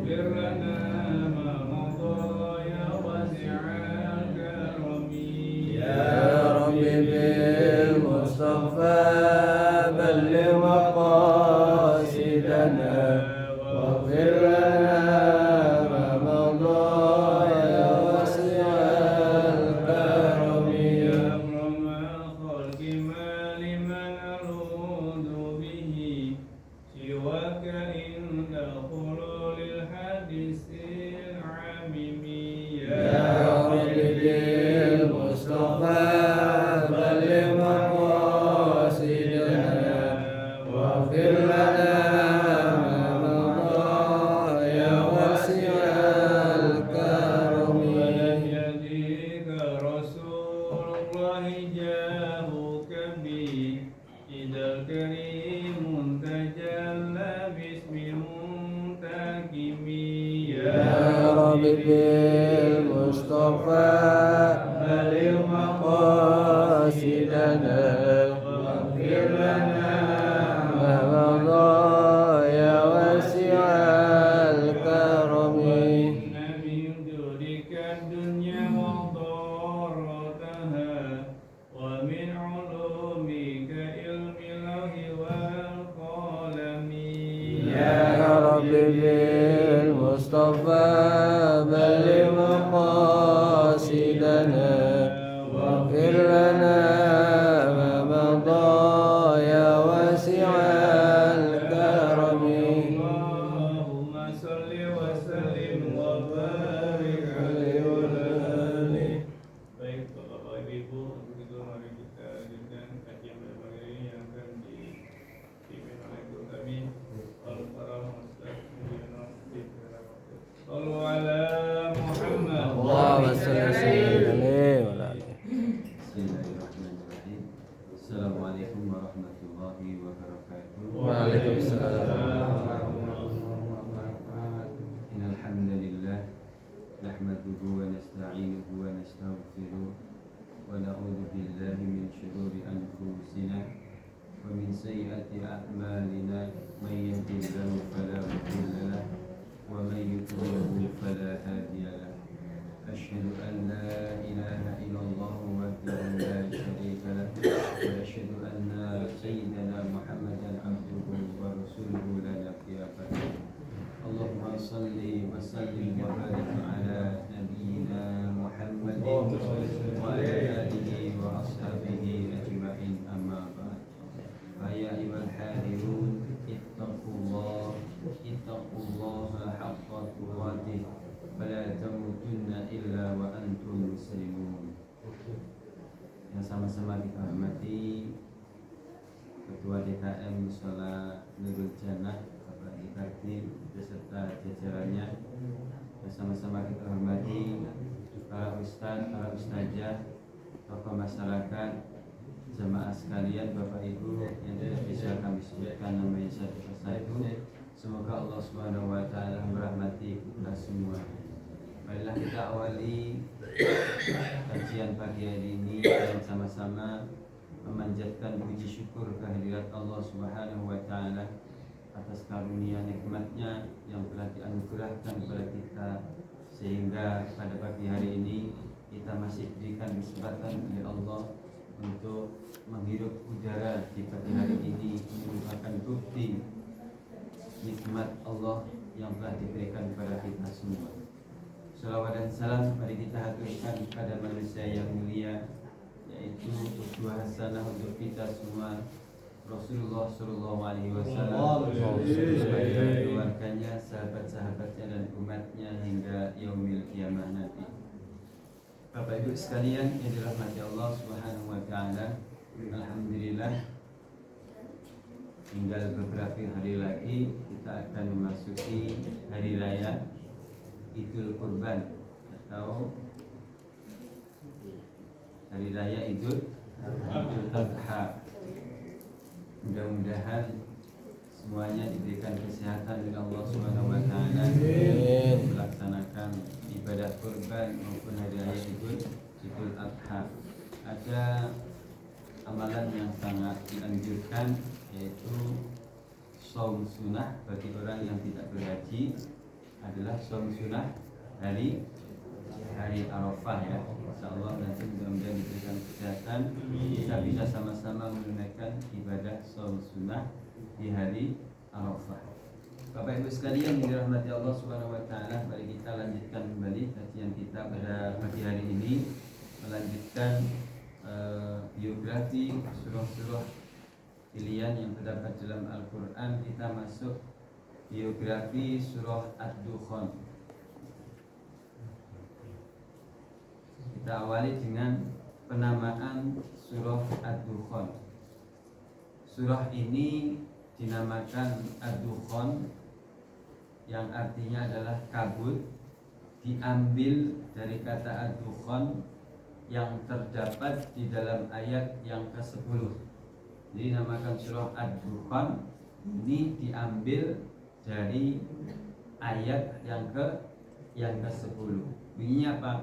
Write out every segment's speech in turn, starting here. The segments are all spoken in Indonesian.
واغفر لنا ما مضى يا واسع الكرم يا رب بالمصطفى بلغ مقاصدنا واغفر لنا ما مضى يا واسع الكرم يا أكرم الخلق ما لمن ألوذ به سواك عند خلول الحديث العميم يا رب بالمصطفى بلغ مقاصدنا واغفر لنا ما مضى يا واسع الكرم ولم يأتيك رسول الله جاءوك به إذا الكريم تجلى باسم منتكم يا رب بالمصطفى بلغ مقاصدنا واغفر لنا ما مضى يا واسع الكرم وإن من جودك الدنيا وضارتها ومن علومك علم الله والقلم يا رب بالمصطفى بلغ مقاصدنا واغفر لنا ما مضى يا واسع الكرم اللهم صل وسلم وبارك عليه وعلى آله. Baik Bapak Ibu, begitu mari kita lanjutkan kajian berbagai ini yang akan dipimpin oleh guru kami Al-Farah Ustaz Mujiono Sallu ala Muhammad. Allahumma shalli wa sallim ala alihi. Bismillahirrahmanirrahim. Assalamualaikum warahmatullahi wabarakatuh. Waalaikumsalam. Innal hamdalillah nahmaduhu wa nasta'inuhu wa nastaghfiruh wa na'udzu billahi min shururi anfusina wa min sayyiati a'malina may yahdihillahu fala mudilla lahu wa may yudlil fala hadiya lahu. أشهد أن لا إله إلا الله وحده لا شريك له وأشهد أن سيدنا محمدا عبده ورسوله لا نبي بعده. اللهم صل وسلم وبارك على نبينا محمد وعلى آله وأصحابه أجمعين أما بعد. فيا أيها الحاضرون اتقوا الله حق تقاته فلا تموتن إلا وأنتم مسلمون. Yang sama-sama kita hormati Ketua DKM Mushola Nurul Jannah Bapak Ikartim beserta jajarannya. Yang sama-sama kita hormati para ustaz, para ustazah, tokoh masyarakat, jamaah sekalian, Bapak Ibu yang tidak bisa kami sebutkan namanya satu persatu. Semoga Allah Subhanahu wa taala merahmati kita semua. Marilah kita awali kajian pagi hari ini dan sama-sama memanjatkan puji syukur kehadirat Allah Subhanahu wa taala atas karunia nikmatnya yang telah dianugerahkan kepada kita sehingga pada pagi hari ini kita masih diberikan kesempatan oleh Allah untuk menghirup udara di pagi hari ini. Ini merupakan bukti nikmat Allah yang telah diberikan kepada kita semua. Salawat dan salam mari kita haturkan kepada manusia yang mulia, yaitu uswah hasanah untuk kita semua, Rasulullah Shallallahu Alaihi Wasallam, sebagai keluarganya, sahabat-sahabatnya dan umatnya hingga yaumil kiamah nanti. Bapak Ibu sekalian yang dirahmati Allah Subhanahu Wa Taala, alhamdulillah tinggal beberapa hari lagi kita akan memasuki hari raya Idul Kurban atau hari raya Idul Adha. Mudah-mudahan semuanya diberikan kesehatan oleh Allah Subhanahu wa taala melaksanakan ibadah kurban maupun hari raya Idul Adha. Ada amalan yang sangat dianjurkan, yaitu shaum sunnah bagi orang yang tidak berhaji, adalah saum sunnah hari Arafah ya. Insyaallah nanti mudah-mudahan diberikan kesehatan, kita bisa sama-sama menunaikan ibadah saum sunnah di hari Arafah. Bapak Ibu sekalian yang dirahmati Allah Subhanahu wa taala, mari kita lanjutkan kembali kajian kita pada pagi hari ini, melanjutkan biografi surah-surah pilihan yang terdapat dalam Al-Qur'an. Kita masuk biografi surah Ad-Dukhan. Kita awali dengan penamaan surah Ad-Dukhan. Surah ini dinamakan Ad-Dukhan yang artinya adalah kabut, diambil dari kata Ad-Dukhan yang terdapat di dalam ayat yang ke-10. Jadi dinamakan surah Ad-Dukhan ini diambil dari ayat yang ke-10. Bunyinya apa?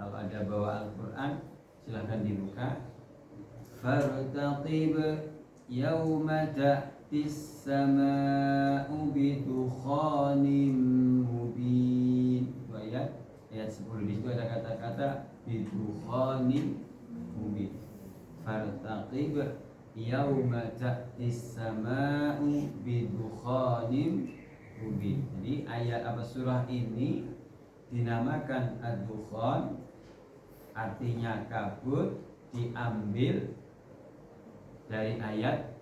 Kalau ada bawa Al-Quran silahkan dibuka. Fartaqib yawma ta'tis sama'u bidukhanin mubin. Itu ayat 10. Di situ ada kata-kata bidukhanin mubin. Fartaqib yawma ta'tis sama'u bidukhanin mubin. Jadi ayat surah ini dinamakan Ad-Dukhan, artinya kabut, diambil dari ayat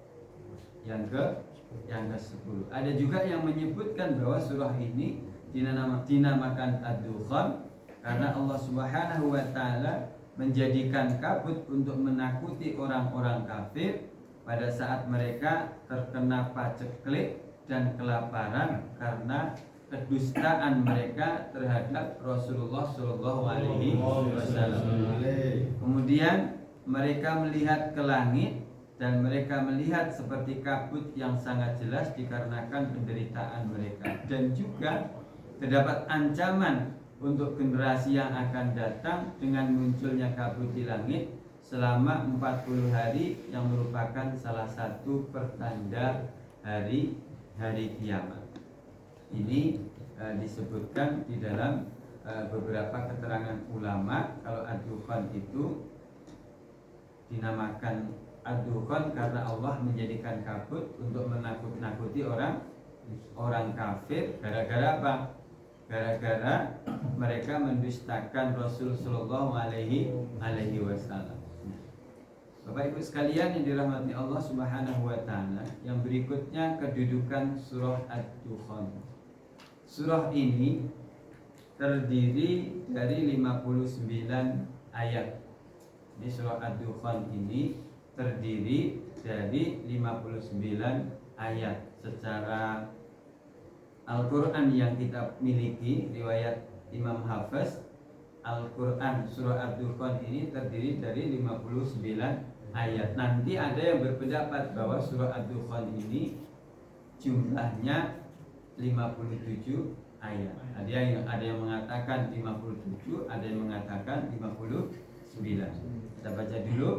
yang ke-10. Ada juga yang menyebutkan bahwa surah ini dinamakan Ad-Dukhan karena Allah Subhanahu wa taala menjadikan kabut untuk menakuti orang-orang kafir pada saat mereka terkena paceklik dan kelaparan karena kedustaan mereka terhadap Rasulullah Shallallahu Alaihi Wasallam. Kemudian mereka melihat ke langit dan mereka melihat seperti kabut yang sangat jelas dikarenakan penderitaan mereka, dan juga terdapat ancaman untuk generasi yang akan datang dengan munculnya kabut di langit selama 40 hari yang merupakan salah satu pertanda hari kiamat. Ini disebutkan di dalam beberapa keterangan ulama kalau Ad-Dukhan itu dinamakan Ad-Dukhan karena Allah menjadikan kabut untuk menakut-nakuti orang kafir. Gara-gara apa? Gara-gara mereka mendustakan Rasul Sallallahu Alaihi Wasallam. Bapak Ibu sekalian yang dirahmati Allah Subhanahu wa taala, yang berikutnya kedudukan surah Ad-Dukhan. Surah ini terdiri dari 59 ayat. Ini surah Ad-Dukhan ini terdiri dari 59 ayat. Secara Al-Quran yang kita miliki, riwayat Imam Hafiz, Al-Quran surah Ad-Dukhan ini terdiri dari 59 ayat. Nanti ada yang berpendapat bahwa surah Ad-Dukhan ini jumlahnya 57 ayat. Ada yang mengatakan 57, ada yang mengatakan 59. Kita baca dulu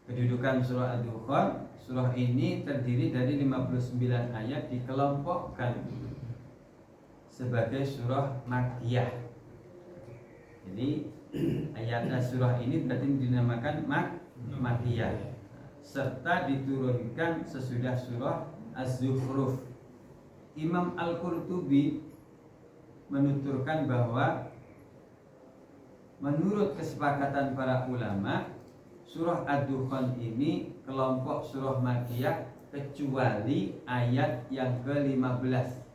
kedudukan surah Ad-Dukhan. Surah ini terdiri dari 59 ayat, dikelompokkan sebagai surah Makkiyah. Jadi ayat surah ini berarti dinamakan Makkiyah, serta diturunkan sesudah surah Az-Zukhruf. Imam Al-Qurtubi menuturkan bahwa menurut kesepakatan para ulama, surah Ad-Dukhan ini kelompok surah Makkiyah kecuali ayat yang ke-15.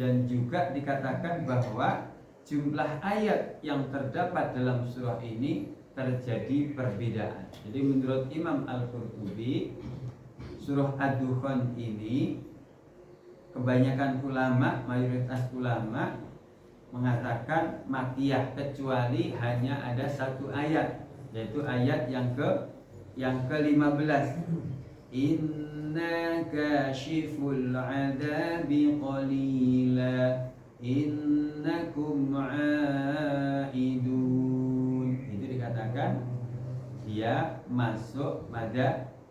Dan juga dikatakan bahwa jumlah ayat yang terdapat dalam surah ini terjadi perbedaan. Jadi menurut Imam Al-Qurtubi, surah Ad-Dukhan ini kebanyakan ulama, mayoritas ulama mengatakan Makkiyah kecuali hanya ada satu ayat, yaitu ayat yang ke-15. Inna kashiful adabi qalila innakum aidun. Itu dikatakan dia masuk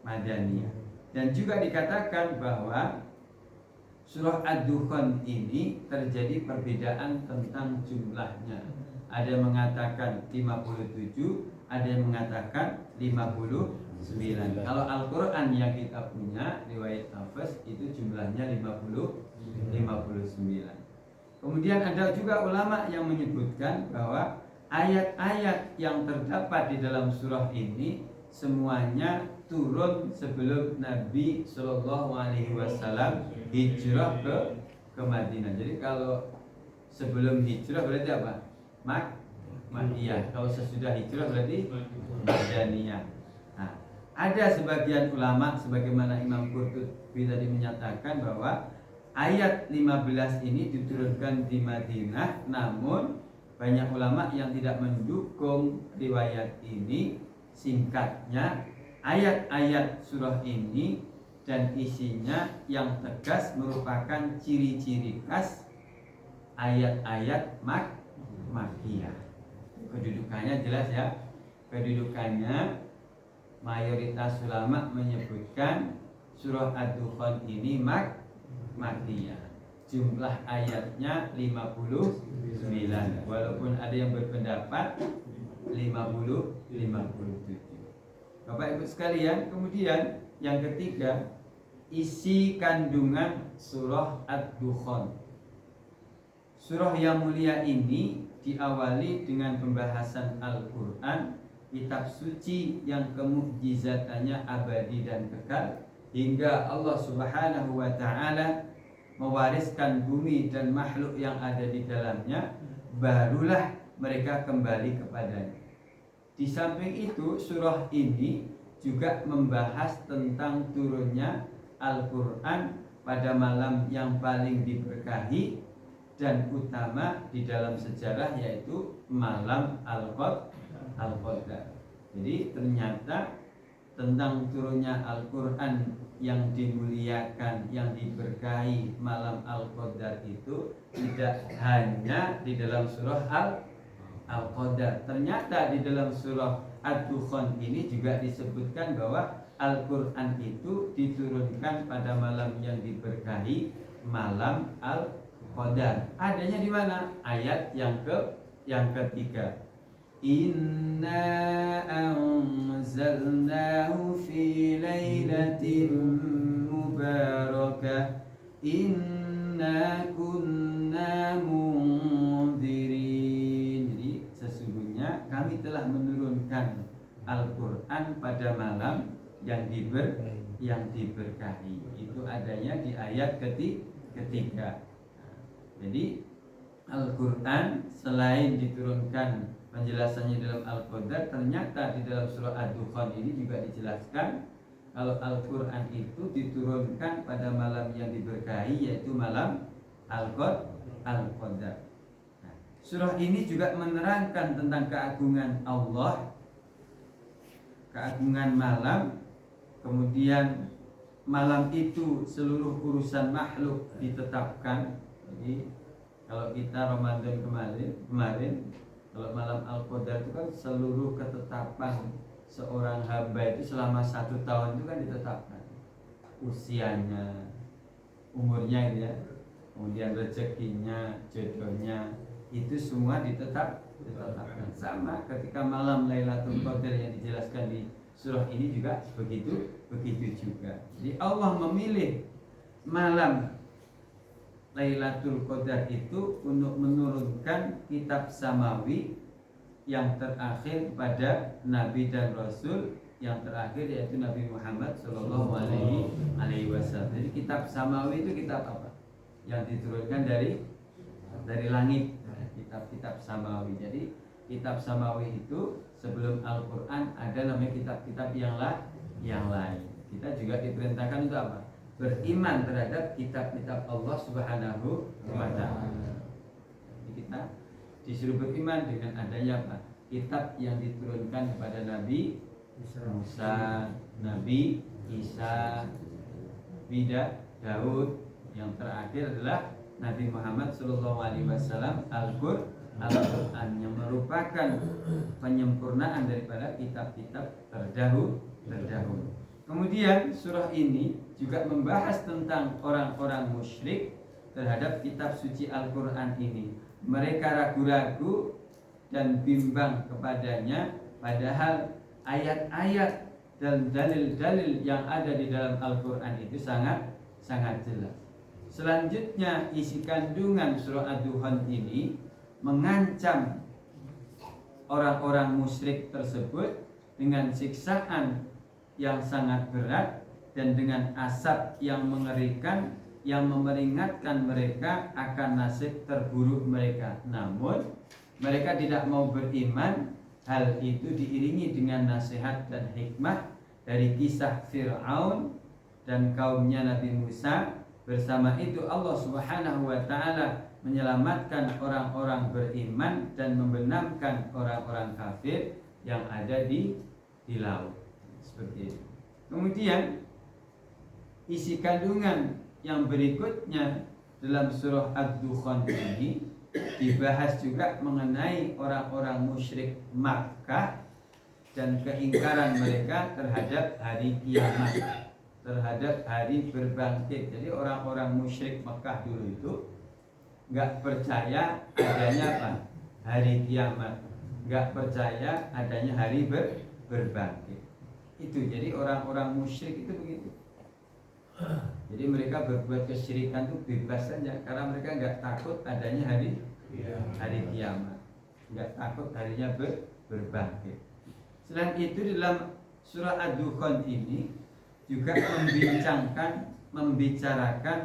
Madaniyah. Dan juga dikatakan bahwa surah Ad-Dukhan ini terjadi perbedaan tentang jumlahnya. Ada yang mengatakan 57, ada yang mengatakan 59. Kalau Al-Quran yang kita punya riwayat Hafiz itu jumlahnya 59. Kemudian ada juga ulama yang menyebutkan bahwa ayat-ayat yang terdapat di dalam surah ini semuanya turun sebelum Nabi Shallallahu Alaihi Wasallam hijrah ke Madinah. Jadi kalau sebelum hijrah berarti apa? Makkiyah. Kalau sesudah hijrah berarti Madaniyah. Nah, ada sebagian ulama sebagaimana Imam Qurtubi tadi menyatakan bahwa ayat 15 ini diturunkan di Madinah, namun banyak ulama yang tidak mendukung riwayat ini. Singkatnya, ayat-ayat surah ini dan isinya yang tegas merupakan ciri-ciri khas ayat-ayat Makkiyah. Kedudukannya jelas ya. Kedudukannya mayoritas ulama menyebutkan surah Ad-Dukhan ini Makkiyah. Jumlah ayatnya 59, walaupun ada yang berpendapat 57. Bapak Ibu sekalian, kemudian yang ketiga, isi kandungan surah Ad-Dukhan. Surah yang mulia ini diawali dengan pembahasan Al-Quran, kitab suci yang kemukjizatannya abadi dan kekal, hingga Allah Subhanahu wa Ta'ala mewariskan bumi dan makhluk yang ada di dalamnya, barulah mereka kembali kepadanya. Di samping itu, surah ini juga membahas tentang turunnya Al-Quran pada malam yang paling diberkahi dan utama di dalam sejarah, yaitu malam Al-Qadar. Jadi ternyata tentang turunnya Al-Quran yang dimuliakan, yang diberkahi malam Al-Qadar itu tidak hanya di dalam surah Al-Qadar. Ternyata di dalam surah Ad-Dukhan ini juga disebutkan bahwa Al-Quran itu diturunkan pada malam yang diberkahi, malam Al-Qadar. Adanya di mana? Ayat yang ketiga. Inna anzalnahu fi lailatin mubarakah inna kunna munzirin. Jadi sesungguhnya kami telah menurunkan Al-Quran pada malam yang diberkahi. Itu adanya di ayat ketiga. Jadi Al-Quran selain diturunkan penjelasannya dalam Al-Qadar, ternyata di dalam surah Ad-Dukhan ini juga dijelaskan kalau Al-Quran itu diturunkan pada malam yang diberkahi, yaitu malam Al-Qadar. Nah, surah ini juga menerangkan tentang keagungan Allah, keagungan malam. Kemudian malam itu seluruh urusan makhluk ditetapkan. Jadi kalau kita Ramadan kemarin kalau malam Al-Qadar itu kan seluruh ketetapan seorang hamba itu selama 1 tahun itu kan ditetapkan, usianya, umurnya itu ya, kemudian rezekinya, jodohnya, itu semua ditetapkan. Sama ketika malam Lailatul Qadar yang dijelaskan di surah ini juga begitu juga. Jadi Allah memilih malam Lailatul Qadar itu untuk menurunkan kitab samawi yang terakhir pada Nabi dan Rasul yang terakhir, yaitu Nabi Muhammad Shallallahu Alaihi Wasallam. Jadi kitab samawi itu kitab apa? Yang diturunkan dari langit, kitab-kitab samawi. Jadi kitab samawi itu sebelum Al-Quran ada namanya kitab-kitab yang lain. Kita juga diperintahkan untuk apa? Beriman terhadap kitab-kitab Allah Subhanahu wa Ta'ala. Kita disuruh beriman dengan adanya apa? Kitab yang diturunkan kepada Nabi Musa, Nabi Isa, Nabi Daud, yang terakhir adalah Nabi Muhammad SAW. Al-Quran yang merupakan penyempurnaan daripada kitab-kitab terdahulu. Kemudian surah ini juga membahas tentang orang-orang musyrik terhadap kitab suci Al-Quran ini. Mereka ragu-ragu dan bimbang kepadanya, padahal ayat-ayat dan dalil-dalil yang ada di dalam Al-Quran itu sangat jelas. Selanjutnya isi kandungan surah Ad-Dukhan ini mengancam orang-orang musyrik tersebut dengan siksaan yang sangat berat dan dengan asap yang mengerikan yang memperingatkan mereka akan nasib terburuk mereka. Namun mereka tidak mau beriman. Hal itu diiringi dengan nasihat dan hikmah dari kisah Fir'aun dan kaumnya Nabi Musa. Bersama itu Allah Subhanahu wa ta'ala menyelamatkan orang-orang beriman dan membenamkan orang-orang kafir yang ada di laut. Seperti itu. Kemudian isi kandungan yang berikutnya dalam surah Ad-Dukhan ini dibahas juga mengenai orang-orang musyrik Makkah dan keingkaran mereka terhadap hari kiamat, terhadap hari berbangkit. Jadi orang-orang musyrik Makkah dulu itu nggak percaya adanya apa? Hari kiamat, nggak percaya adanya hari berbangkit. Itu jadi orang-orang musyrik itu begitu. Jadi mereka berbuat kesyirikan itu bebas saja karena mereka nggak takut adanya hari kiamat, nggak takut harinya berbangkit. Selain itu dalam surah Ad-Dukhan ini juga membicarakan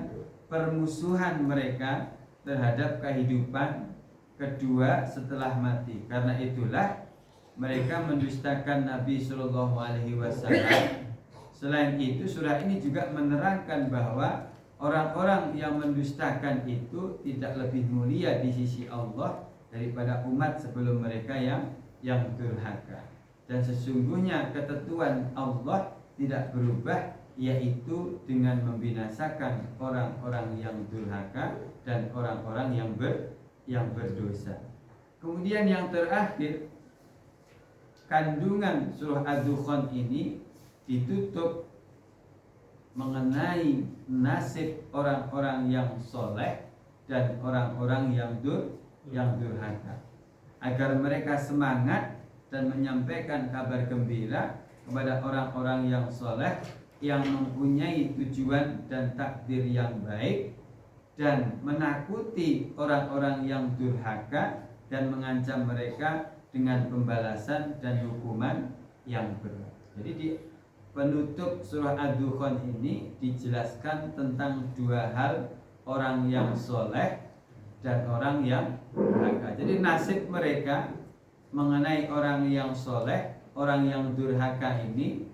permusuhan mereka terhadap kehidupan kedua setelah mati. Karena itulah mereka mendustakan Nabi Shallallahu Alaihi Wasallam. Selain itu surah ini juga menerangkan bahwa orang-orang yang mendustakan itu tidak lebih mulia di sisi Allah daripada umat sebelum mereka yang durhaka. Dan sesungguhnya ketentuan Allah tidak berubah, yaitu dengan membinasakan orang-orang yang durhaka dan orang-orang yang berdosa. Kemudian yang terakhir, kandungan surah Ad-Dukhan ini ditutup mengenai nasib orang-orang yang soleh dan orang-orang yang durhaka, agar mereka semangat dan menyampaikan kabar gembira kepada orang-orang yang soleh yang mempunyai tujuan dan takdir yang baik, dan menakuti orang-orang yang durhaka dan mengancam mereka dengan pembalasan dan hukuman yang berat. Jadi di penutup surah Ad-Dukhan ini dijelaskan tentang dua hal, orang yang soleh dan orang yang durhaka. Jadi nasib mereka mengenai orang yang soleh, orang yang durhaka ini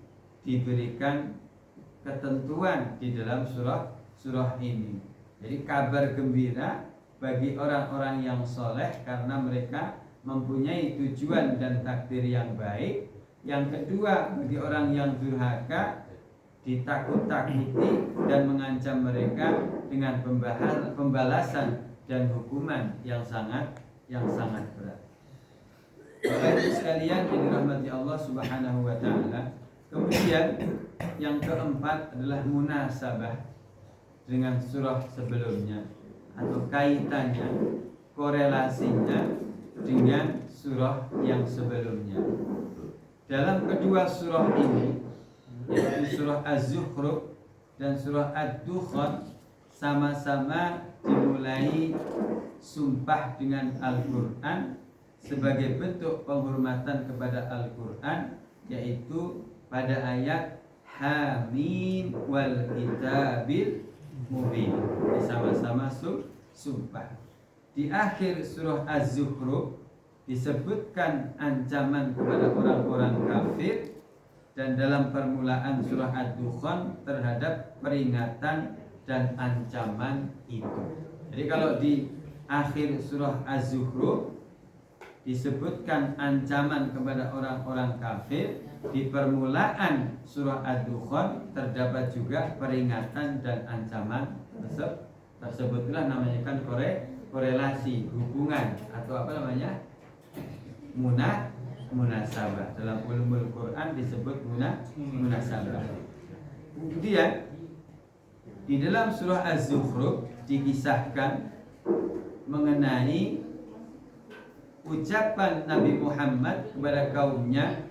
diberikan ketentuan di dalam surah ini. Jadi kabar gembira bagi orang-orang yang soleh karena mereka mempunyai tujuan dan takdir yang baik. Yang kedua, bagi orang yang durhaka ditakut-takuti dan mengancam mereka dengan pembalasan dan hukuman yang sangat berat. Bapak Ibu sekalian yang dirahmati Allah Subhanahu wa taala. Kemudian yang keempat adalah munasabah dengan surah sebelumnya atau kaitannya, korelasinya dengan surah yang sebelumnya. Dalam kedua surah ini, yaitu surah Az-Zukhruf dan surah Ad-Dukhan, sama-sama dimulai sumpah dengan Al-Quran sebagai bentuk penghormatan kepada Al-Quran, yaitu pada ayat Hamim wal kitabil mubin. Sama-sama sumpah. Di akhir surah Az-Zukhruf disebutkan ancaman kepada orang-orang kafir, dan dalam permulaan surah Ad-Dukhan terhadap peringatan dan ancaman itu. Jadi kalau di akhir surah Az-Zukhruf disebutkan ancaman kepada orang-orang kafir, di permulaan surah Ad-Dukhan terdapat juga peringatan dan ancaman tersebutlah namanya kan korelasi, hubungan, atau apa namanya, munasabah. Dalam ulumul Quran disebut munasabah. Kemudian di dalam surah Az-Zukhruf dikisahkan mengenai ucapan Nabi Muhammad kepada kaumnya,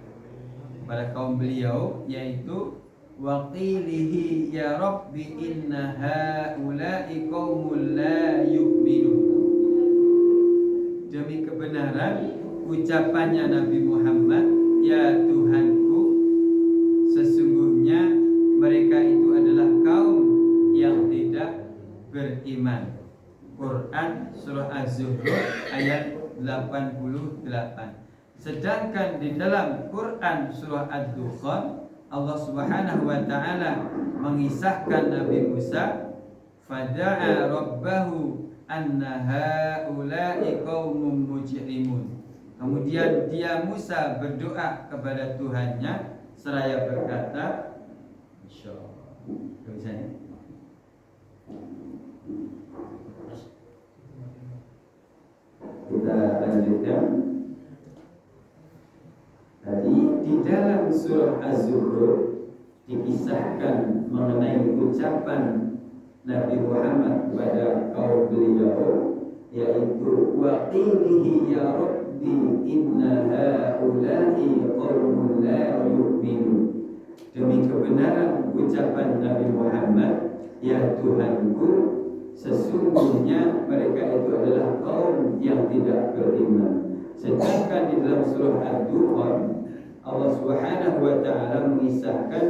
kepada kaum beliau, yaitu waqilihi ya rabbi inna haula'i qaumul la yu'minun. Demi kebenaran ucapannya Nabi Muhammad, ya Tuhanku, sesungguhnya mereka itu adalah kaum yang tidak beriman. Quran surah Az-Zukhruf ayat 88. Sedangkan di dalam Quran surah Ad-Dukhan Allah Subhanahu wa taala mengisahkan Nabi Musa, fada'a rabbahu anna haula'i qaumun mujrimun. Kemudian dia Musa berdoa kepada Tuhannya seraya berkata, insyaallah. Misalnya kita lanjutkan. Tadi di dalam surah Az-Zukhruf dikisahkan mengenai ucapan Nabi Muhammad kepada kaum beliau, yaitu waqilihi ya rabbi inna haula'i qaumun la yu'minun. Demi kebenaran ucapan Nabi Muhammad, ya Tuhanku, sesungguhnya mereka itu adalah kaum yang tidak beriman. Sedangkan di dalam surah Ad-Dukhan Allah Subhanahu wa taala mengisahkan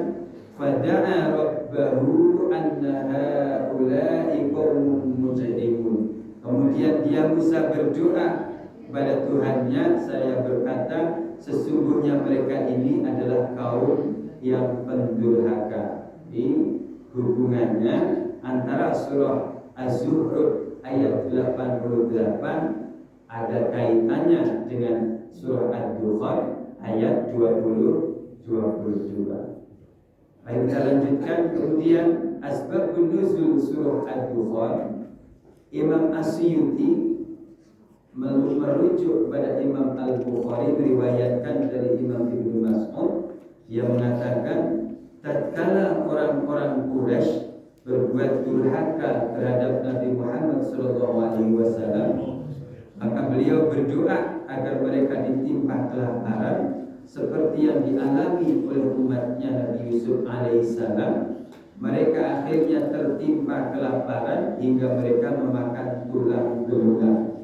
fada'a rabbahu anna haula'i qaumun mujrimun. Kemudian dia Musa berdoa kepada Tuhannya, saya berkata sesungguhnya mereka ini adalah kaum yang pendurhaka. Di hubungannya antara surah Az-Zukhruf ayat 88 ada kaitannya dengan surah Ad-Dukhan ayat 22. Baik, kita lanjutkan. Kemudian asbabun nuzul surah Ad-Dukhan, Imam As-Suyuti merujuk kepada Imam Al-Bukhari meriwayatkan dari Imam Ibnu Mas'ud yang mengatakan tatkala orang-orang Quraisy berbuat durhaka terhadap Nabi Muhammad SAW, maka beliau berdoa agar mereka ditimpa kelaparan seperti yang dialami oleh umatnya Nabi Yusuf alaihissalam. Mereka akhirnya tertimpa kelaparan hingga mereka memakan tulang belulang.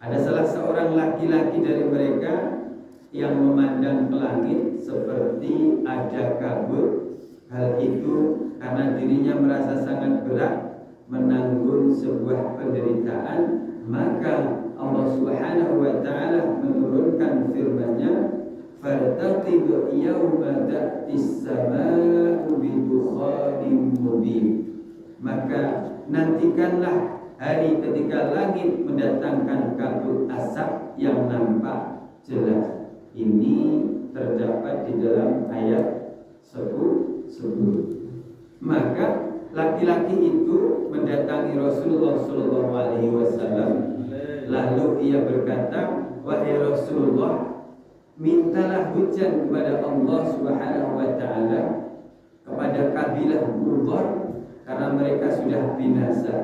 Ada salah seorang laki-laki dari mereka yang memandang ke langit seperti ada kabut. Hal itu karena dirinya merasa sangat berat menanggung sebuah penderitaan. Maka Allah Subhanahu wa taala menurunkan firman-Nya, fartaqib yawma ta'tis samaa'u bi dukhanin mubin. Maka nantikanlah hari ketika langit mendatangkan kabut asap yang nampak jelas. Ini terdapat di dalam ayat 10. Maka laki-laki itu mendatangi Rasulullah SAW. Lalu ia berkata, wahai Rasulullah, mintalah hujan kepada Allah Subhanahu wa taala kepada kabilah Mudhar karena mereka sudah binasa.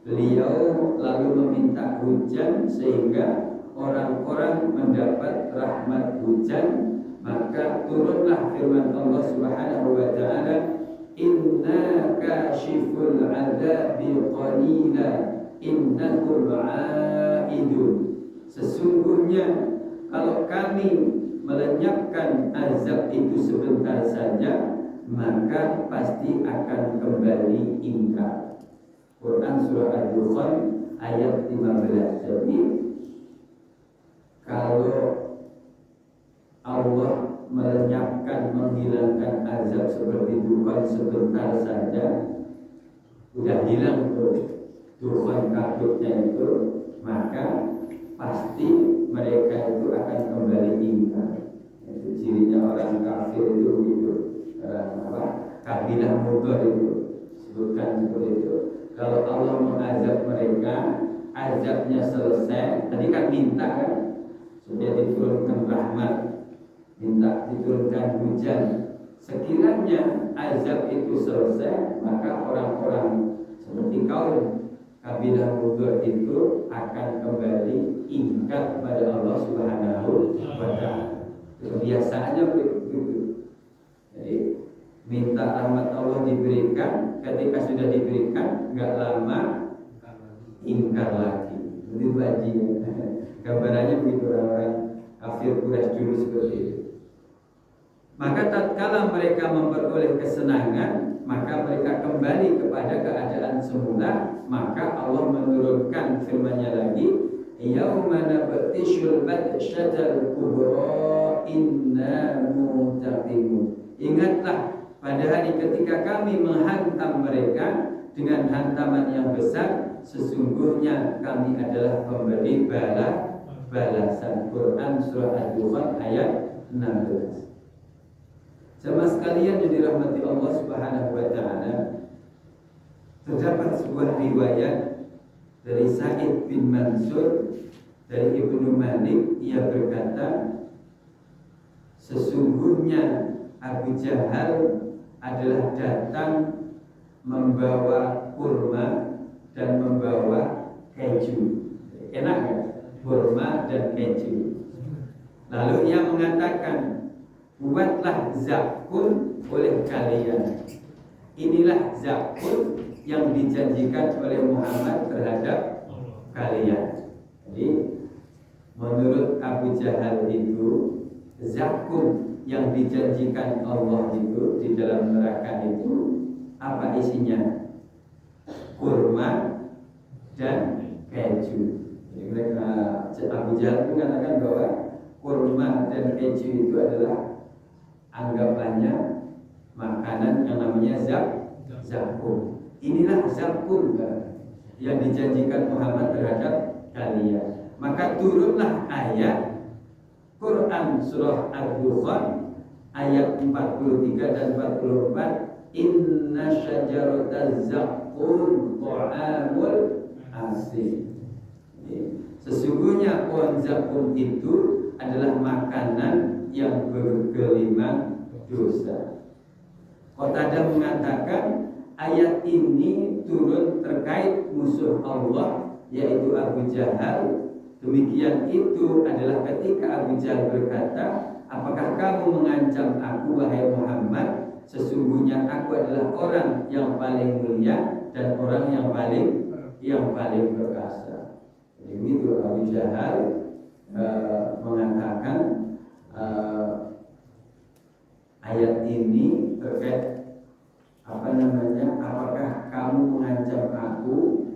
Beliau lalu meminta hujan sehingga orang-orang mendapat rahmat hujan. Maka turunlah firman Allah Subhanahu wa taala, inna kashiful adzabi qalila innakum aidun. Sesungguhnya kalau kami melenyapkan azab itu sebentar saja, maka pasti akan kembali ingkar. Quran surah Ad-Dukhan ayat 15. Jadi kalau Allah melenyapkan, menghilangkan azab seperti dukhan sebentar saja, udah hilang tuh dukhan kabutnya itu, maka pasti mereka itu akan kembali ingkar. Itu cirinya orang kafir itu gitu. Kabilah Mudhar itu sebutkan seperti itu. Kalau Allah mengazab mereka, azabnya selesai, tadi kan minta kan, sudah diturunkan rahmat, minta diturunkan hujan. Sekiranya azab itu selesai, maka orang-orang seperti kaum kabilah Mudhar itu akan kembali ingkar kepada Allah Subhanahu wa Ta'ala. Kebiasaannya begitu. Jadi minta rahmat Allah diberikan, ketika sudah diberikan nggak lama ingkar lagi. Itu bajinya. Gambarannya begitu orang kafir Quraisy dulu seperti itu. Maka tatkala mereka memperoleh kesenangan, maka mereka kembali kepada keadaan semula. Maka Allah menurunkan firman-Nya lagi, yauma nabtishul batsyatal kubra inna muntaqimun. Ingatlah pada hari ketika kami menghantam mereka dengan hantaman yang besar, sesungguhnya kami adalah pemberi balasan. Quran surah Ad-Dukhan ayat 16. Jemaah sekalian yang dirahmati Allah Subhanahu wa Ta'ala, terdapat sebuah riwayat dari Sa'id bin Mansur dari Ibnu Malik. Ia berkata, sesungguhnya Abu Jahal adalah datang membawa kurma dan membawa keju. Enak kan? Kurma dan keju. Lalu ia mengatakan, buatlah zakun oleh kalian. Inilah zakun yang dijanjikan oleh Muhammad terhadap kalian. Jadi menurut Abu Jahal itu, zakun yang dijanjikan Allah itu di dalam neraka itu apa isinya? Kurma dan keju. Jadi mereka Abu Jahal itu mengatakan bahwa kurma dan keju itu adalah anggapannya makanan yang namanya zakum. Inilah zakum yang dijanjikan Muhammad terhadap kalian. Maka turunlah ayat Quran surah Ad-Dukhan ayat 43 dan 44, inna syajarataz zakum ta'amul asim. Sesungguhnya pohon zakum itu adalah makanan yang bergelimang dosa. Qatadah mengatakan ayat ini turun terkait musuh Allah yaitu Abu Jahal. Demikian itu adalah ketika Abu Jahal berkata, apakah kamu mengancam aku wahai Muhammad? Sesungguhnya aku adalah orang yang paling mulia dan orang yang paling perkasa. Jadi itu Abu Jahal mengatakan ayat ini terkait apakah kamu mengancam aku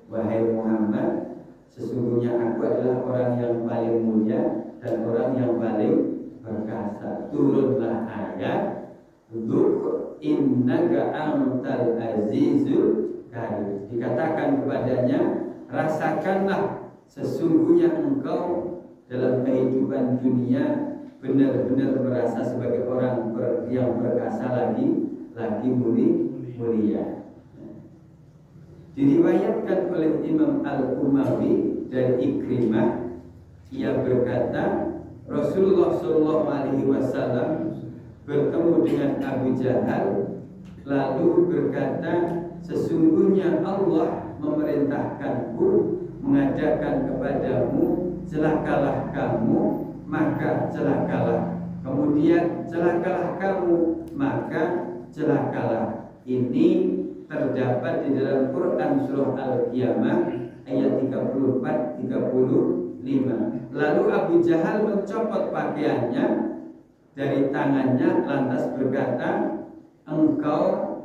wahai Muhammad? Sesungguhnya aku adalah orang yang paling mulia dan orang yang paling perkasa. Turunlah ayat Dzuk innaka antal azizul karim. Dikatakan kepadanya, rasakanlah sesungguhnya engkau dalam kehidupan dunia benar-benar merasa sebagai orang yang perkasa lagi mulia. Diriwayatkan oleh Imam Al-Umawi dari Ikrimah, ia berkata Rasulullah SAW bertemu dengan Abu Jahal lalu berkata, sesungguhnya Allah memerintahkanku mengadakan kepadamu celakalah kamu maka celakalah, kemudian celakalah kamu maka celakalah. Ini terdapat di dalam Quran surah Al-Qiyamah ayat 34-35. Lalu Abu Jahal mencopot pakaiannya dari tangannya lantas berkata, engkau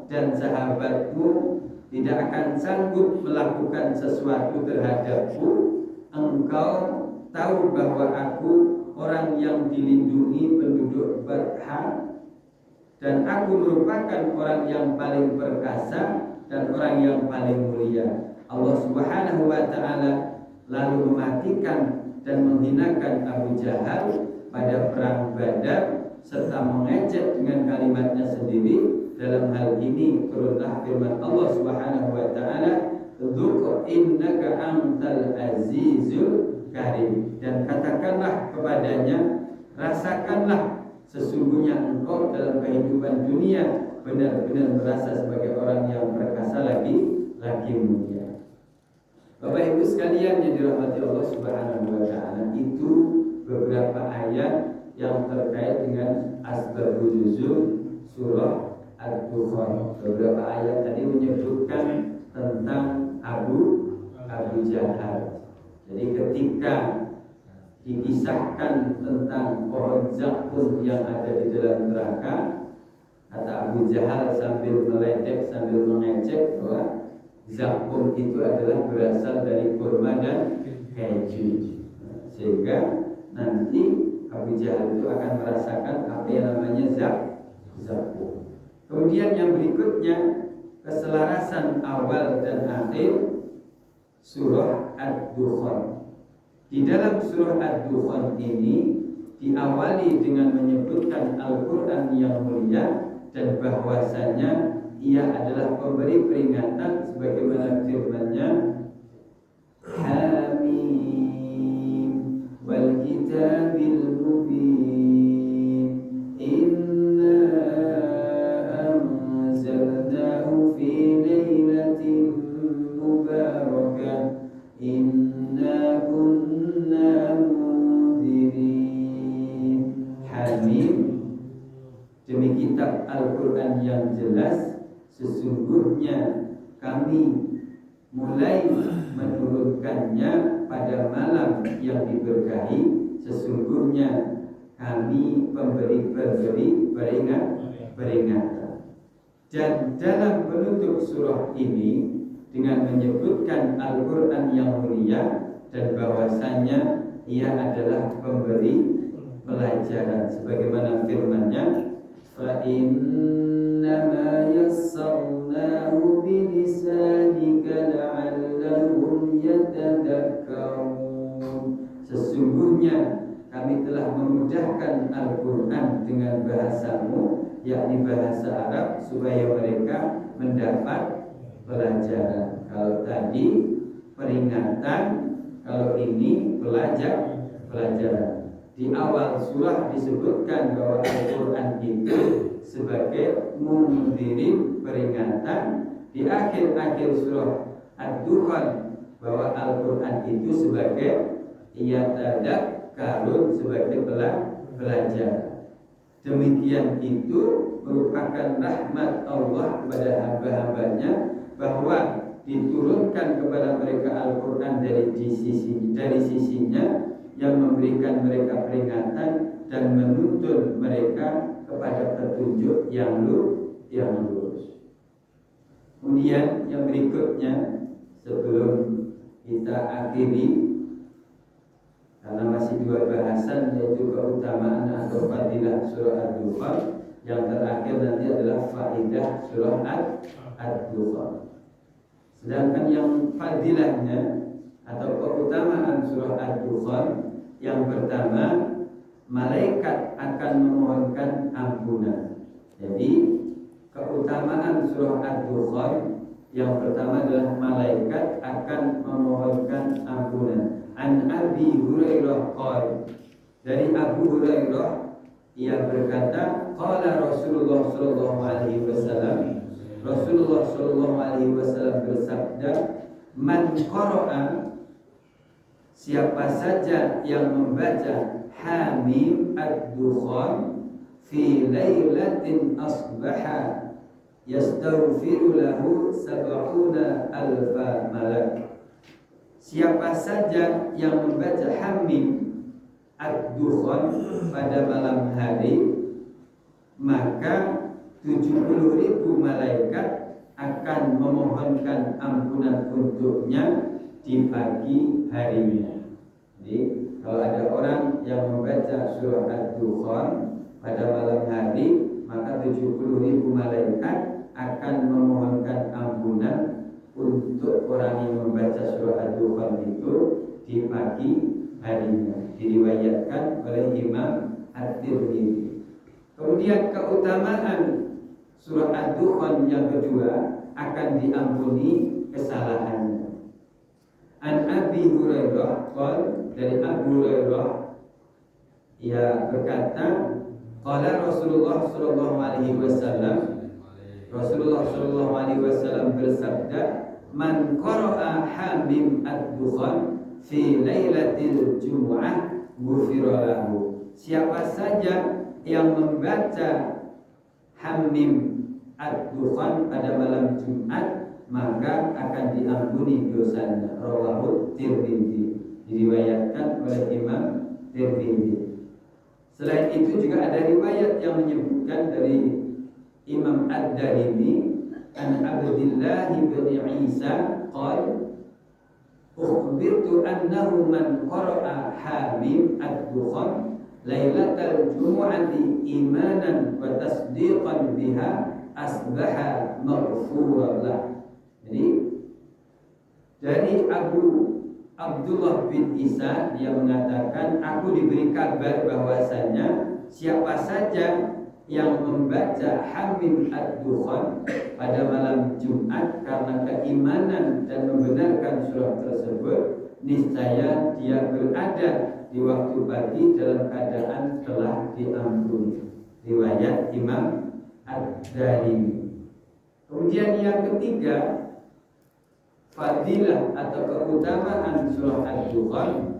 dan sahabatmu tidak akan sanggup melakukan sesuatu terhadapku. Engkau tahu bahwa aku orang yang dilindungi penduduk berhak dan aku merupakan orang yang paling perkasa dan orang yang paling mulia. Allah Subhanahu wa Ta'ala lalu mematikan dan menghinakan Abu Jahal pada perang Badar serta mengejek dengan kalimatnya sendiri. Dalam hal ini turunlah firman Allah Subhanahu wa Ta'ala, Dzuk innaka antal azizul karim, dan katakanlah kepadanya, rasakanlah sesungguhnya engkau dalam kehidupan dunia benar-benar merasa sebagai orang yang perkasa lagi mulia. Bapak Ibu sekalian yang dirahmati Allah Subhanahu wa taala, itu beberapa ayat yang terkait dengan asbabun nuzul surah Ad-Dukhan. Beberapa ayat tadi menyebutkan tentang Abu Jahal. Jadi ketika dikisahkan tentang pohon zakum yang ada di dalam neraka, kata Abu Jahal sambil meledek, sambil mengejek bahwa zakum itu adalah berasal dari kurma dan keju, sehingga nanti Abu Jahal itu akan merasakan apa yang namanya zakum. Kemudian yang berikutnya, keselarasan awal dan akhir surah Ad-Dukhan. Di dalam surah Ad-Dukhan ini diawali dengan menyebutkan Al-Quran yang mulia dan bahwasanya ia adalah pemberi peringatan sebagaimana firman-Nya, Hamim wal kitabil mubin inna anzalnahu fi lailatin mubarakah inna kunna munzirin. Hamim, demi kitab Al-Quran yang jelas, sesungguhnya kami mulai menurunkannya pada malam yang diberkahi. Sesungguhnya kami pemberi peringatan. Dan dalam penutup surah ini dengan menyebutkan Al-Quran yang mulia dan bahwasanya ia adalah pemberi pelajaran sebagaimana firman-Nya, fa innama yassarnahu bilisanika la'allahum yatadakkarun. Sesungguhnya kami telah memudahkan Al-Quran dengan bahasamu, yakni bahasa Arab, supaya mereka mendapat pelajaran. Kalau tadi peringatan, kalau ini pelajaran. Di awal surah disebutkan bahwa Al-Quran itu sebagai munzirin, peringatan. Di akhir-akhir surah Ad-Dukhan bahwa Al-Quran itu sebagai yatadakkarun, sebagai pelajaran. Demikian itu merupakan rahmat Allah kepada hamba-hambanya bahwa diturunkan kepada mereka Al-Quran dari sisinya yang memberikan mereka peringatan dan menuntun mereka kepada petunjuk yang lurus. Kemudian yang berikutnya, sebelum kita akhiri, karena masih dua bahasan, yaitu keutamaan atau fadilah surah Ad-Dukhan. Yang terakhir nanti adalah faidah surah Ad-Dukhan. Sedangkan yang fadilahnya atau keutamaan surah Ad-Dukhan, yang pertama, malaikat akan memohonkan ampunan. Jadi keutamaan surah Ad-Dukhan yang pertama adalah malaikat akan memohonkan ampunan. An Abi Hurairah qala, dari Abu Hurairah ia berkata, qala Rasulullah sallallahu alaihi wasallam, Rasulullah sallallahu alaihi wasallam bersabda, man qara'a, siapa saja yang membaca Hamim Ad-Dukhan fi lailatin asbaha yastaghfiru lahu sab'una alfa malak. Siapa saja yang membaca Hamim Ad-Dukhan pada malam hari, maka 70.000 malaikat akan memohonkan ampunan untuknya di pagi harinya. Jadi kalau ada orang yang membaca surah Ad-Dukhan pada malam hari, maka 70.000 malaikat akan memohonkan ampunan untuk orang yang membaca surah Ad-Dukhan itu di pagi harinya. Diriwayatkan oleh Imam At-Tirmidzi. Kemudian keutamaan surah Ad-Dukhan yang kedua, akan diampuni kesalahannya. An Abi Hurairah qala, dari Abu Hurairah ia berkata, Qala Rasulullah sallallahu alaihi wasallam, Rasulullah sallallahu alaihi wasallam bersabda, "Man qara'a Hamim ad-Dukhan fi lailatul Jumu'ah ghufira lahu." Siapa saja yang membaca Hamim ad-Dukhan pada malam Jumat, maka akan diampuni dosanya. Rawahu Tirmidzi, diriwayatkan oleh Imam Tirmidzi. Selain itu juga ada riwayat yang menyebutkan dari Imam Ad-Darimi an Abdullah bin Isa qala ukhbirtu annahu man qara'a Hamim ad-Dukhan lailatal jumu'ati imanan wa tasdiqan biha asbaha maghfuran lah. Jadi dari Abdullah bin Isa, dia mengatakan, aku diberi kabar bahwasanya siapa saja yang membaca Hamim ad-Dukhan pada malam Jumat karena keimanan dan membenarkan surah tersebut, niscaya dia berada di waktu pagi dalam keadaan telah diampuni. Riwayat Imam Ad-Darimi. Kemudian yang ketiga, fadilah atau keutamaan surah Ad-Dukhan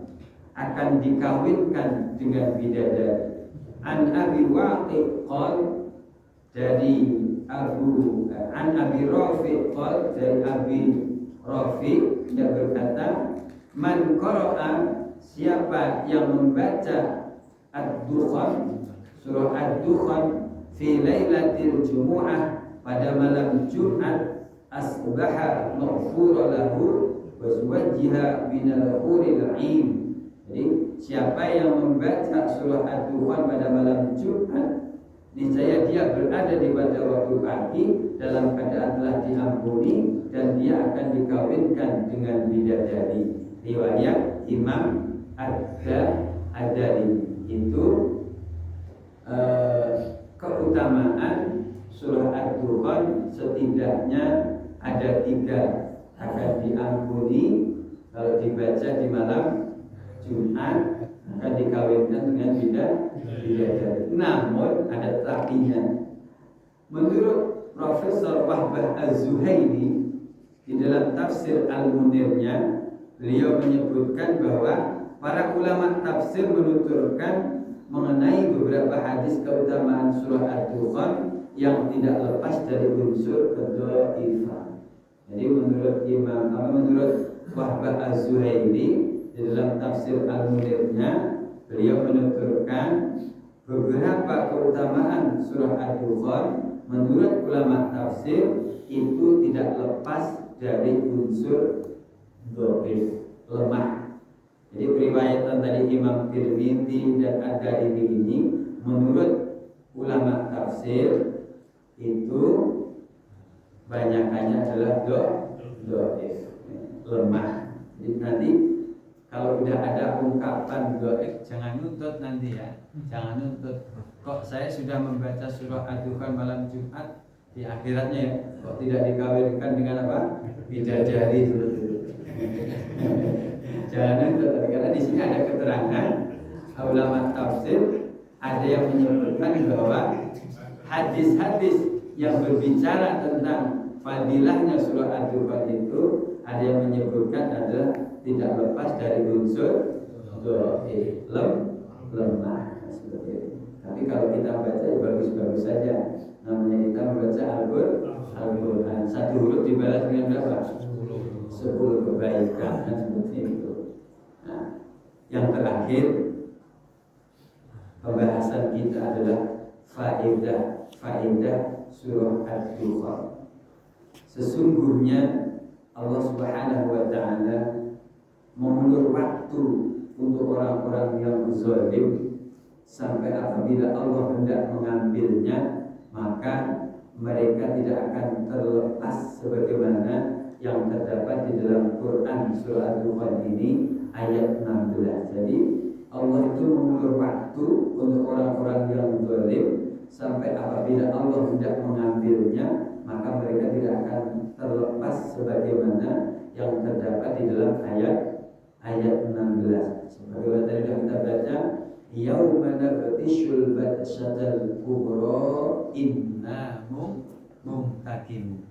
akan dikawinkan dengan bidadari. An Abi Waqi qal, dari An Abi Rafi qal, dari Abi Rafi yang berkata, man qara'a, siapa yang membaca Ad-Dukhan, surah Ad-Dukhan fi lailatul Jumu'ah pada malam Jumat, asbaha maghfura lahu wa suwajjiha minal huril 'ain. Jadi siapa yang membaca surah Ad-Dukhan pada malam Jumat, niscaya dia berada di pada waktu pagi dalam keadaan telah diampuni dan dia akan dikawinkan dengan bidadari. Riwayat Imam Ad-Darimi. Itu keutamaan surah Ad-Dukhan setidaknya ada 3 akan diampuni kalau dibaca di malam Jumat, akan dikawinkan dengan bidadari. Namun ada tapinya. Menurut Profesor Wahbah Az-Zuhaili di dalam tafsir Al-Munirnya, beliau menyebutkan bahwa para ulama tafsir menuturkan mengenai beberapa hadis keutamaan surah Ad-Dukhan yang tidak lepas dari unsur kedhaifan. Jadi menurut Wahbah Az-Zuhaili di dalam tafsir Al-Munirnya, beliau menuturkan beberapa keutamaan surah Ad-Dukhan menurut ulama tafsir itu tidak lepas dari unsur dhaif, lemah. Jadi periwayatan dari Imam Tirmidzi dan Ad-Darimi ini menurut ulama tafsir itu banyakannya adalah dhaif, lemah. Jadi nanti kalau udah ada ungkapan dhaif, jangan nuntut nanti ya. Jangan nuntut. Kok saya sudah membaca surah Ad-Dukhan malam Jumat, di akhiratnya ya, kok tidak dikawinkan dengan apa? Bidadari. Jangan nuntut, karena di sini ada keterangan ulama tafsir, ada yang menyebutkan bahwa hadis-hadis yang berbicara tentang fadilahnya surah Ad-Dukhan itu, ada yang menyebutkan adalah tidak lepas dari unsur dhaif, lemah seperti itu. Tapi kalau kita baca ya bagus-bagus saja. Namanya kita membaca Al-Quran, satu huruf dibalas dengan berapa? 10 kebaikan, seperti itu. Nah, yang terakhir pembahasan kita adalah faedah surah Ad-Dukhan. Sesungguhnya Allah Subhanahu wa taala mengulur waktu untuk orang-orang yang zalim sampai apabila Allah hendak mengambilnya, maka mereka tidak akan terlepas sebagaimana yang terdapat di dalam Quran surah Ad-Dukhan ini ayat 16. Jadi Allah itu mengulur waktu untuk orang-orang yang zalim sampai apabila Allah hendak mengambilnya, maka mereka tidak akan terlepas sebagaimana yang terdapat di dalam ayat 16. Sebagaimana tadi sudah kita baca, yauma nabtishul batsyatal kubra inna mumtakin.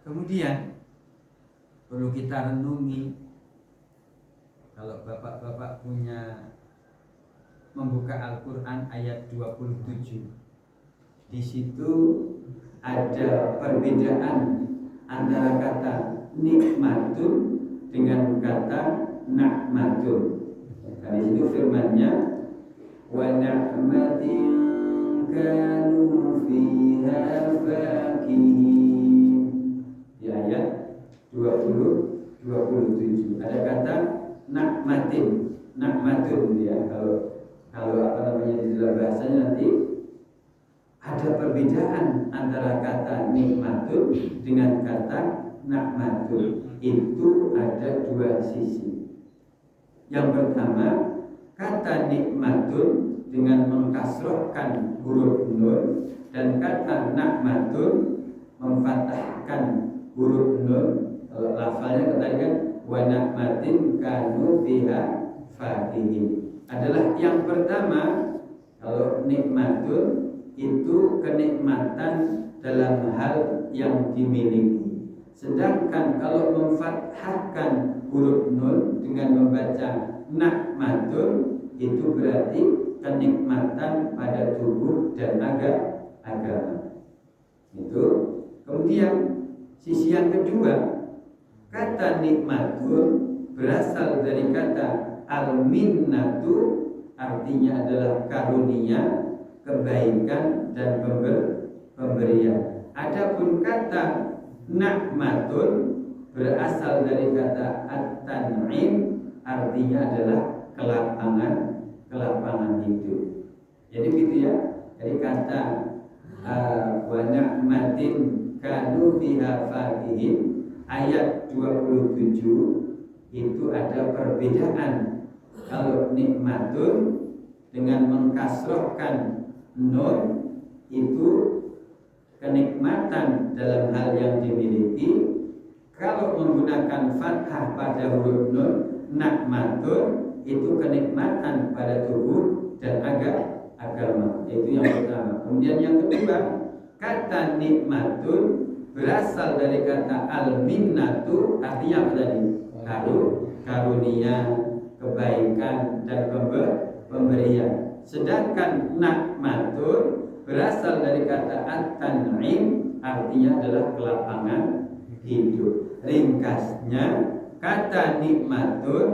Kemudian perlu kita renungi, kalau bapak-bapak punya membuka Al-Quran ayat 27, di situ ada perbedaan antara kata nikmatun dengan kata nakmatun. Nah, di situ firman-Nya wa na'matin kanu fiha fakihin. Di ayat 27 ada kata nakmatun ya. Kalau apa namanya di dalam bahasanya nanti ada perbedaan antara kata nikmatun dengan kata nakmatun. Itu ada dua sisi. Yang pertama, kata nikmatun dengan mengkasrohkan huruf nun, dan kata nakmatun memfathahkan huruf nun. Kalau lafalnya tadi kan wa nakmatin kanu fiha fakihin. Adalah yang pertama, kalau nikmatun itu kenikmatan dalam hal yang dimiliki. Sedangkan kalau memfathahkan huruf nun dengan membaca nakmatun, itu berarti kenikmatan pada tubuh dan agama. Itu. Kemudian sisi yang kedua, kata nikmatun berasal dari kata al-minnatu, artinya adalah karunia, kebaikan dan pemberian. Adapun kata nakmatun berasal dari kata at-tan'im, artinya adalah kelapangan hidup. Jadi gitu ya. Jadi kata wa na'matin kanu fiha fakihin ayat 27 itu ada perbedaan. Kalau nikmatun dengan mengkasrohkan nun itu kenikmatan dalam hal yang dimiliki. Kalau menggunakan fathah pada huruf nun, nakmatun itu kenikmatan pada tubuh dan agama. Itu yang pertama. Kemudian yang kedua, kata nikmatun berasal dari kata al-minnatu, artinya apa tadi? Karunia, kebaikan dan pemberian. Sedangkan nakmatun berasal dari kata at-tan'im, artinya adalah kelapangan hidup. Ringkasnya, kata nikmatun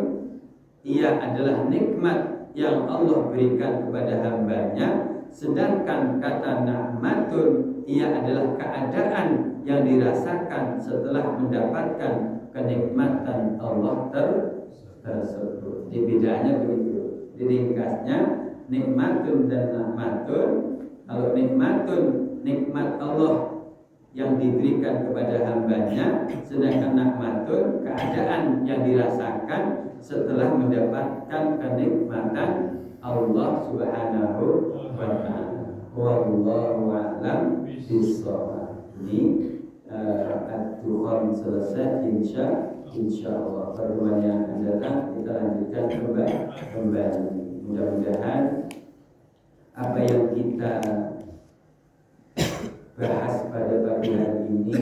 ia adalah nikmat yang Allah berikan kepada hambanya. Sedangkan kata nakmatun ia adalah keadaan yang dirasakan setelah mendapatkan kenikmatan Allah tersebut. Jadi bedanya begitu. Jadi ringkasnya, nikmatun dan nakmatun. Kalau nikmatun, nikmat Allah yang diberikan kepada hambanya. Sedangkan nakmatun, keadaan yang dirasakan setelah mendapatkan kenikmatan Allah Subhanahu wa ta'ala. Wallahu a'lam bishawab. Ini Ad-Dukhan selesai, insyaallah. Pertemuan yang akan datang kita lanjutkan kembali. Mudah-mudahan apa yang kita bahas pada pagi hari ini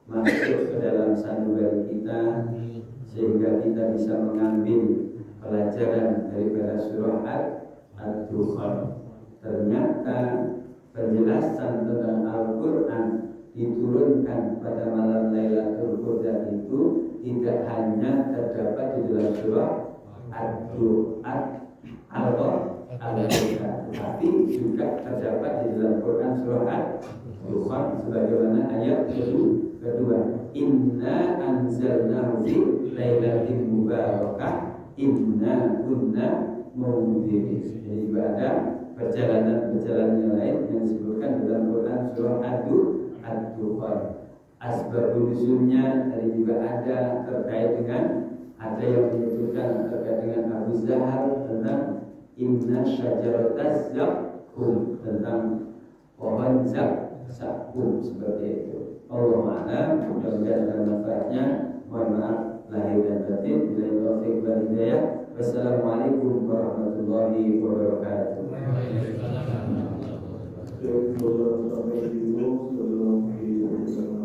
masuk ke dalam sanubari kita, sehingga kita bisa mengambil pelajaran daripada surah Ad-Dukhan. Ternyata penjelasan tentang Al-Quran diturunkan pada malam Lailatul Qadar itu tidak hanya terdapat di dalam surah Al-Quran, tapi juga terdapat di dalam Quran surah Ad-Dukhan, sebagaimana ayat kedua, inna anzalnahu fi lailatin mubarakah inna kunna munzirin. Jadi ada perjalanan yang lain yang disebutkan dalam Quran surah Ad-Dukhan. Asbab nuzulnya tadi juga ada terkait dengan, ada yang menyebutkan terkait dengan Abu Zahal tentang inna syajarataz zaqqum, tentang pohon zaqqum, seperti itu. Allah Ta'ala, mudah-mudahan ada manfaatnya. Mohon maaf lahir dan batin. Bila taufik wal hidayah. Wassalamualaikum warahmatullahi wabarakatuh. Sebelum kita